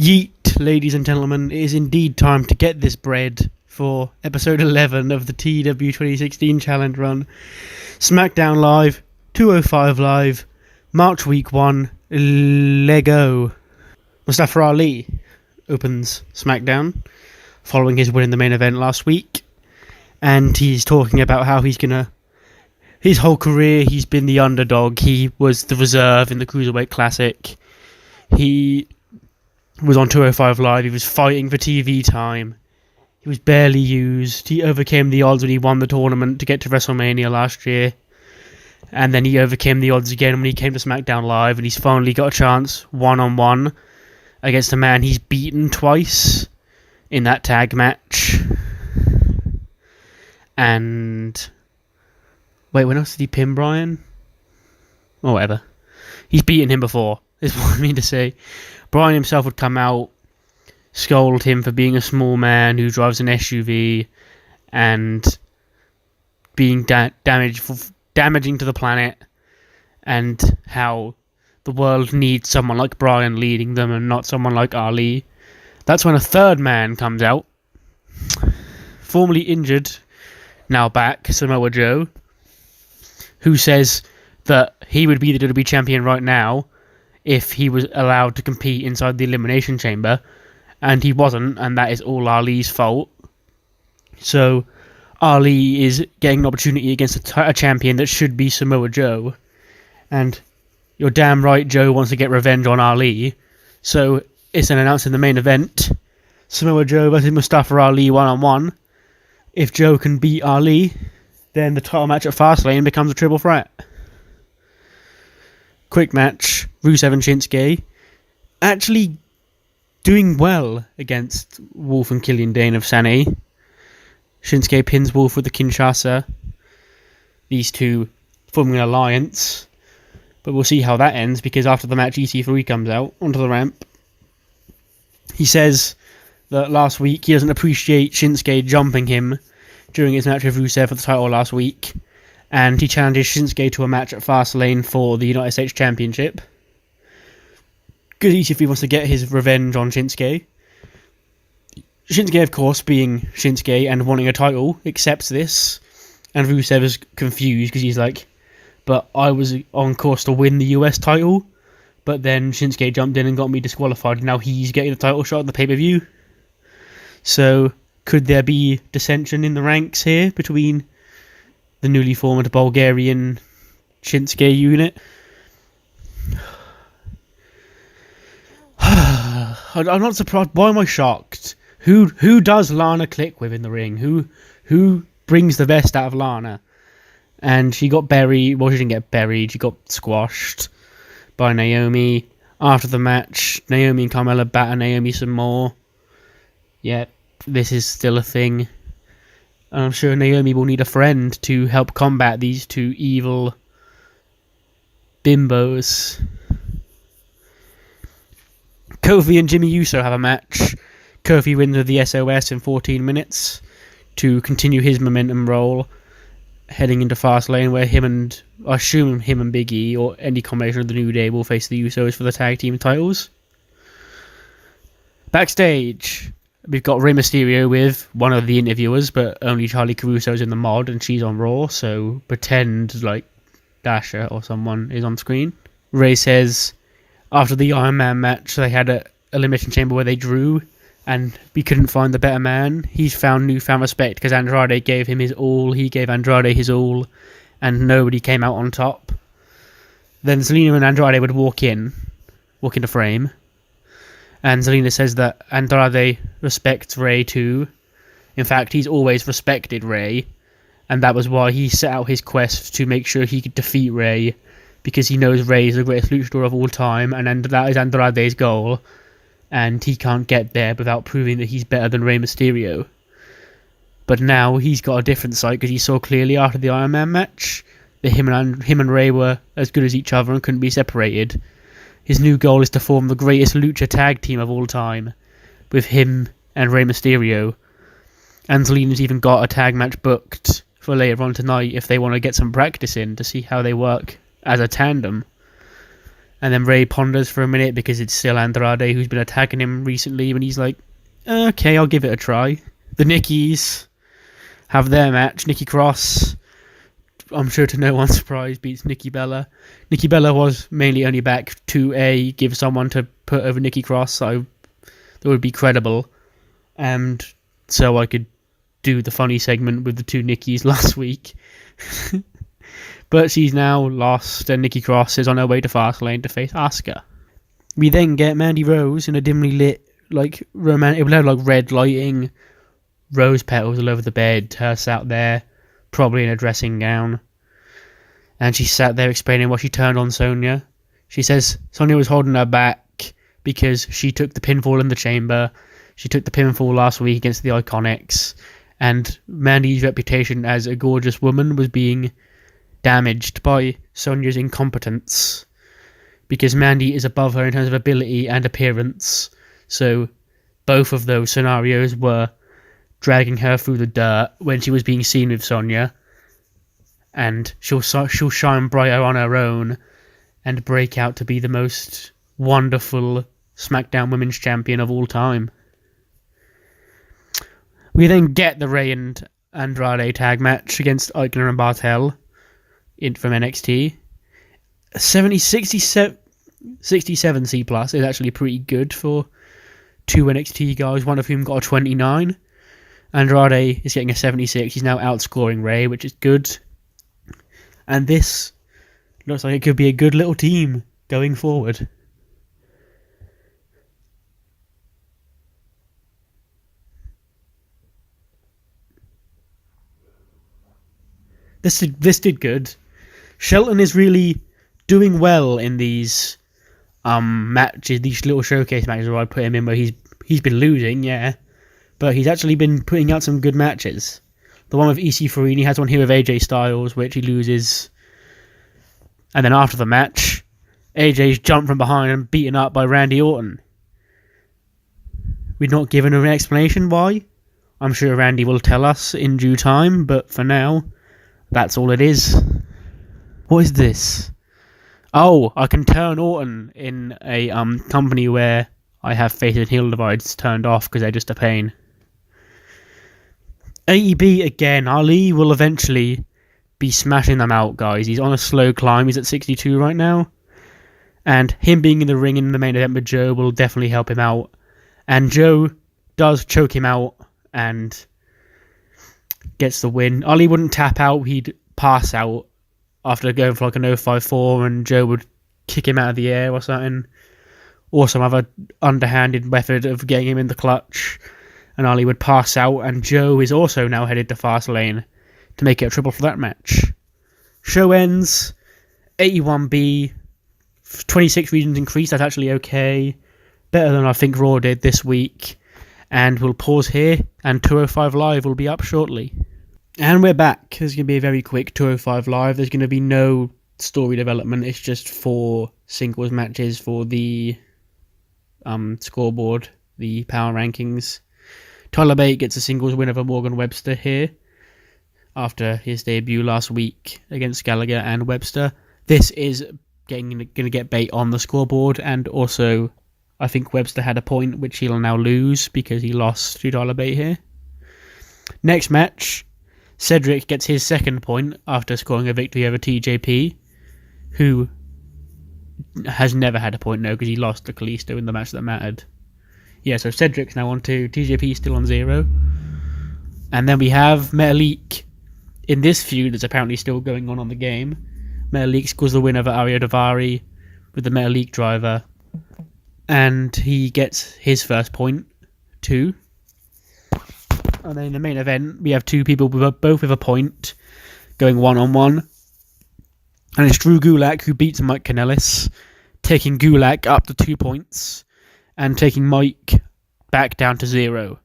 Yeet, ladies and gentlemen, it is indeed time to get this bread for episode 11 of the TEW 2016 Challenge Run. SmackDown Live, 205 Live, March Week 1, Lego. Mustafa Ali opens SmackDown following his win in the main event last week, and he's talking about how his whole career he's been the underdog. He was the reserve in the Cruiserweight Classic. He was on 205 Live, he was fighting for TV time. He was barely used. He overcame the odds when he won the tournament to get to WrestleMania last year. And then he overcame the odds again when he came to SmackDown Live, and he's finally got a chance one-on-one against a man he's beaten twice in that tag match. And wait, when else did he pin Brian? Or whatever. He's beaten him before, is what I mean to say. Brian himself would come out, scold him for being a small man who drives an SUV and being damaging to the planet, and how the world needs someone like Brian leading them and not someone like Ali. That's when a third man comes out, formerly injured, now back, Samoa Joe, who says that he would be the WWE champion right now if he was allowed to compete inside the Elimination Chamber, and he wasn't, and that is all Ali's fault. So Ali is getting an opportunity against a champion that should be Samoa Joe, and you're damn right Joe wants to get revenge on Ali. So it's an announced in the main event, Samoa Joe versus Mustafa Ali one-on-one. If Joe can beat Ali, then the title match at Fastlane becomes a triple threat. Quick match, Rusev and Shinsuke actually doing well against Wolf and Killian Dane of Sane. Shinsuke pins Wolf with the Kinshasa. These two forming an alliance. But we'll see how that ends, because after the match EC3 comes out onto the ramp. He says that last week he doesn't appreciate Shinsuke jumping him during his match with Rusev for the title last week. And he challenges Shinsuke to a match at Fastlane for the United States Championship. Good EC3 wants to get his revenge on Shinsuke. Shinsuke, of course, being Shinsuke and wanting a title, accepts this. And Rusev is confused because he's like, but I was on course to win the US title, but then Shinsuke jumped in and got me disqualified, and now he's getting the title shot at the pay-per-view. So, could there be dissension in the ranks here between the newly formed Bulgarian Shinsuke unit? I'm not surprised. Why am I shocked? Who does Lana click with in the ring? Who brings the best out of Lana? And she got buried. Well, she didn't get buried. She got squashed by Naomi. After the match, Naomi and Carmella batter Naomi some more. Yep, this is still a thing. And I'm sure Naomi will need a friend to help combat these two evil bimbos. Kofi and Jimmy Uso have a match. Kofi wins with the SOS in 14 minutes to continue his momentum roll, heading into Fastlane, where I assume him and Big E, or any combination of the New Day, will face the Usos for the tag team titles. Backstage, we've got Rey Mysterio with one of the interviewers, but only Charlie Caruso's in the mod, and she's on Raw, so pretend like Dasha or someone is on screen. Rey says after the Iron Man match, they had a Elimination Chamber where they drew, and we couldn't find the better man. He's found newfound respect because Andrade gave him his all, he gave Andrade his all, and nobody came out on top. Then Zelina and Andrade would walk into frame, and Zelina says that Andrade respects Rey too. In fact, he's always respected Rey, and that was why he set out his quest to make sure he could defeat Rey, because he knows Rey is the greatest luchador of all time, and that is Andrade's goal, and he can't get there without proving that he's better than Rey Mysterio. But now he's got a different side, because he saw clearly after the Iron Man match that him and Rey were as good as each other and couldn't be separated. His new goal is to form the greatest lucha tag team of all time, with him and Rey Mysterio. And Zelina's even got a tag match booked for later on tonight if they want to get some practice in to see how they work as a tandem. And then Ray ponders for a minute because it's still Andrade who's been attacking him recently, and he's like, okay, I'll give it a try. The Nickies have their match. Nikki Cross, I'm sure to no one's surprise, beats Nikki Bella. Nikki Bella was mainly only back to give someone to put over Nikki Cross, so that would be credible. And so I could do the funny segment with the two Nickies last week. But she's now lost, and Nikki Cross is on her way to Fastlane to face Asuka. We then get Mandy Rose in a dimly lit, like, romantic, it would have, like, red lighting, rose petals all over the bed, her sat there, probably in a dressing gown. And she sat there explaining why she turned on Sonya. She says Sonya was holding her back because she took the pinfall in the chamber. She took the pinfall last week against the Iconics. And Mandy's reputation as a gorgeous woman was being damaged by Sonya's incompetence, because Mandy is above her in terms of ability and appearance, so both of those scenarios were dragging her through the dirt when she was being seen with Sonya, and she'll shine brighter on her own and break out to be the most wonderful SmackDown Women's Champion of all time. We then get the Rey and Andrade tag match against Eichner and Bartel from NXT. 67 C+ is actually pretty good for two NXT guys, one of whom got a 29. Andrade is getting a 76. He's now outscoring Rey, which is good. And this looks like it could be a good little team going forward. This did good. Shelton is really doing well in these matches, these little showcase matches where I put him in, where he's been losing, yeah, but he's actually been putting out some good matches. The one with EC Farini has one here with AJ Styles, which he loses, and then after the match, AJ's jumped from behind and beaten up by Randy Orton. We've not given an explanation why. I'm sure Randy will tell us in due time, but for now, that's all it is. What is this? Oh, I can turn Orton in a company where I have face and heel divides turned off because they're just a pain. AEB again. Ali will eventually be smashing them out, guys. He's on a slow climb. He's at 62 right now. And him being in the ring in the main event with Joe will definitely help him out. And Joe does choke him out and gets the win. Ali wouldn't tap out. He'd pass out after going for like an 054, and Joe would kick him out of the air or something, or some other underhanded method of getting him in the clutch, and Ali would pass out, and Joe is also now headed to Fastlane to make it a triple threat match. Show ends 81B, 26 regions increased. That's actually okay, better than I think Raw did this week. And we'll pause here, and 205 Live will be up shortly. And we're back. There's going to be a very quick 205 Live. There's going to be no story development. It's just 4 singles matches for the scoreboard, the power rankings. Tyler Bate gets a singles win over Morgan Webster here after his debut last week against Gallagher and Webster. This is going to get Bate on the scoreboard, and also I think Webster had a point which he'll now lose because he lost to Tyler Bate here. Next match, Cedric gets his second point after scoring a victory over TJP, who has never had a point now because he lost to Kalisto in the match that mattered. Yeah, so Cedric's now on 2, TJP still on 0. And then we have Metalik in this feud that's apparently still going on the game. Metalik scores the win over Ario Davari with the Metalik driver, and he gets his first point too. And then in the main event, we have 2 people both with a point going 1-on-1. And it's Drew Gulak who beats Mike Kanellis, taking Gulak up to 2 points and taking Mike back down to 0.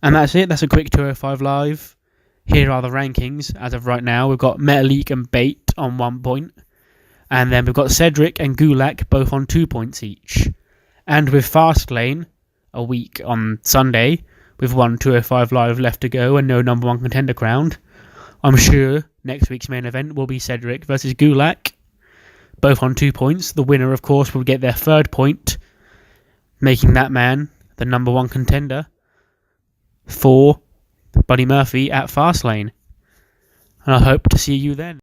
And that's it. That's a quick 205 Live. Here are the rankings as of right now. We've got Metalik and Bate on 1 point. And then we've got Cedric and Gulak both on 2 points each. And with Fastlane a week on Sunday, with 1 205 Live left to go and no number 1 contender crowned, I'm sure next week's main event will be Cedric versus Gulak. both on 2 points. The winner, of course, will get their third point, making that man the number one contender for Buddy Murphy at Fastlane. And I hope to see you then.